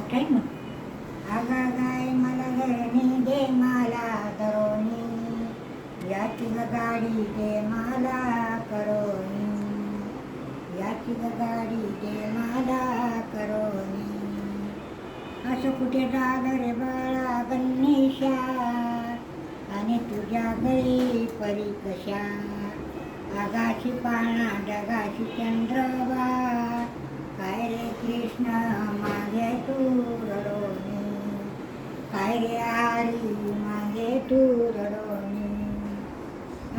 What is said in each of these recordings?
मोठा आहे मग. आगा गाय मला धरणी दे मला धरोणी, याची ग गाडी दे मला करोनी, याची ग गाडी दे मला करोनी. असं कुठे झालं रे बाळा गणेशा, आणि तुझ्या गळी परी कशा. आगाशी पाळणा डगाशी चंद्रबा, काय रे कृष्ण मागे तू रडोनी, काय रे हरी मागे तू रडोनी.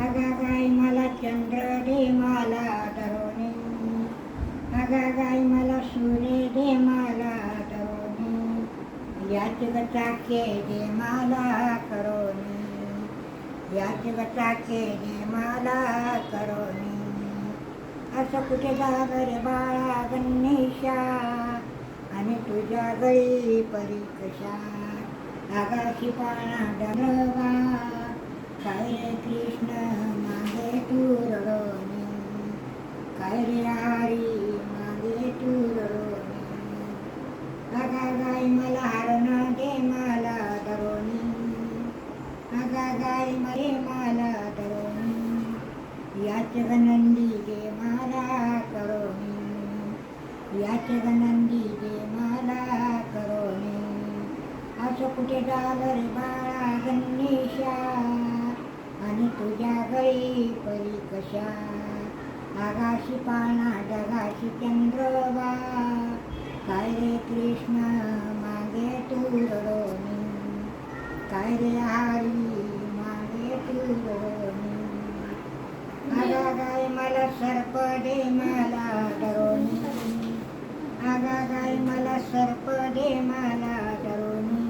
आगा गाय मला चंद्र दे मला धरोनी, आगा गाय मला सूर्य दे मला धरोनी, याच ग चाके दे मला करोनी, याच ग चाके दे मला करोनी. असं कुठे झालं रे बाळा गणेशा, आणि तुझ्या गळी परी कशा. आगाशी पाळणा डगवा, काय रे कृष्ण मागे तू रडोनी, काय रे हरी मागे तू रडोनी. आगा गाय मला हरण दे मला धरोनी, आगा गाय मरे मला धरोनी, याच ग नंदी दे मला करोनी, याच ग नंदी दे मला करोनी. असं कुठे झालं रे बाळा गणेशा, आणि तुझ्या गळी परी कशा. आगाशी पाळणा डगाशी चंद्रबा, काय रे कृष्ण मागे तू रडोनी, काय रे हरी मागे तू रडोनी. आगा गाय मला सर्प दे मला धरोनी, आगा गाय मला सर्प दे मला धरोनी,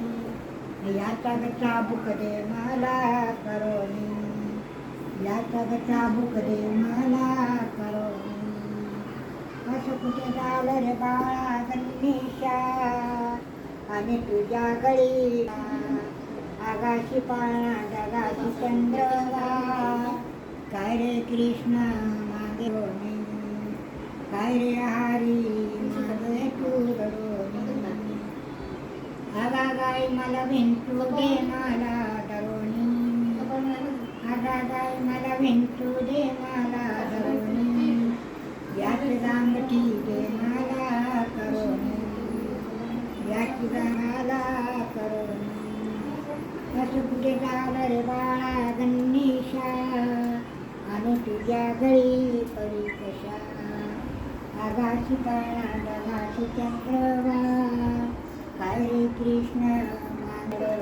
याचा ग चाबूक दे मला करोनी, याचा ग चाबूक दे मला करोनी. असं कुठे झालं रे बाळा गणेशा, आणि तुझ्या गळी आगाशी पाळणा डगाशी चंद्रवा, काय रे कृष्ण मागे रोनी, काय रे हरी मागे तू रडोनी. आगा गाय मला विंटू दे मला धरोनी, आगा गाय मला विंटू दे मला धरोनी, याची गांगठी दे मला करोनी, याची गाला करोनी. असं कुठे झालं रे बाळा गणेशा, आणि तुझ्या गळी परी कशा. आगाशी पाळणा डगाशी चंद्रवा, काय रे कृष्ण मागे,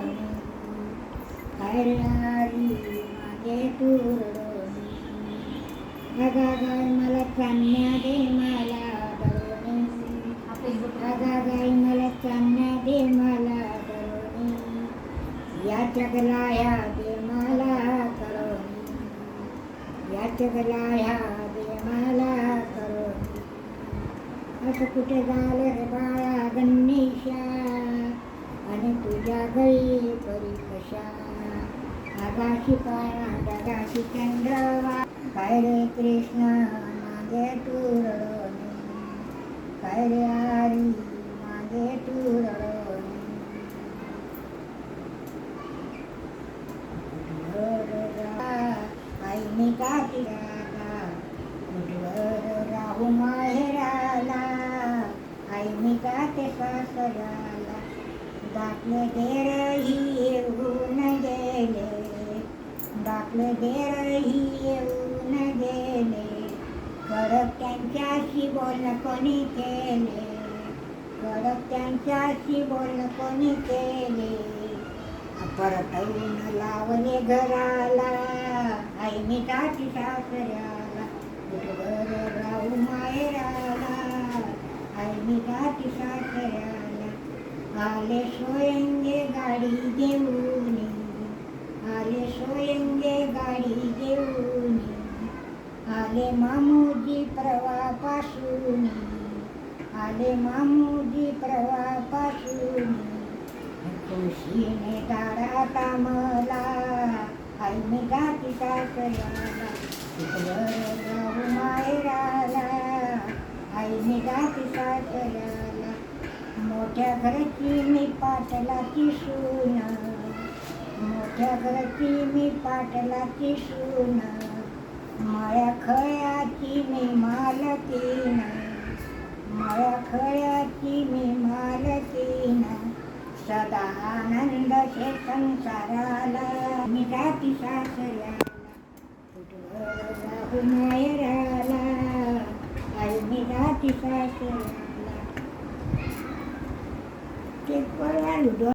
काय रे हरी मागे तू रडोनी. आगा गाय मला चांदण्या दे मला धरोनी, आगा गाय मला चांदण्या दे मला धरोनी, याच्या गलाया दे मला करोनी, याच्या गलाया दे मला करोनी. असं कुठे झालं रे बाळा गणेशा, आणि तुझ्या गळी परी कशा. आगाशी पाळणा डगाशी चंद्रवा, काय रे कृष्ण मागे तू रडोनी, काय रे हरी मागे तू रडोनी. आईने काठी राधा कुठवर राहू माहेराला, आईने काटे सासराला, दाखले देरही येऊन गेले, दाखले देरही येऊन गेले, कडक त्यांच्याशी बोलणं कोणी केले, कडक त्यांच्याशी बोलणं कोणी केले. परतवून लावले घराला, आईने काठी सासऱ्याला, कुठवर राहू माहेराला, आईने काठी सासऱ्याला. आले सोयंगे गाडी घेऊनी, आले सोयंगे गाडी घेऊनी, आले मामूजी प्रवापासून, आले मामूजी प्रवापासून. खुशीने दारात मला आईने गाठी सासऱ्याला, कुठवर राहू माहेराला, आईने गाठी सासऱ्याला. मोठे मोठ्या घरची मी पाटलाची सून, मोठ्या घरची मी पाटलाची सून, माया खळ्याची मी मालकीन, माया खळ्याची मी मालकीन, सदा आनंद शे संसाराला, मी जाती सासऱ्याला, कुठवर राहू माहेराला, आई मी जाती सासऱ्याला. ते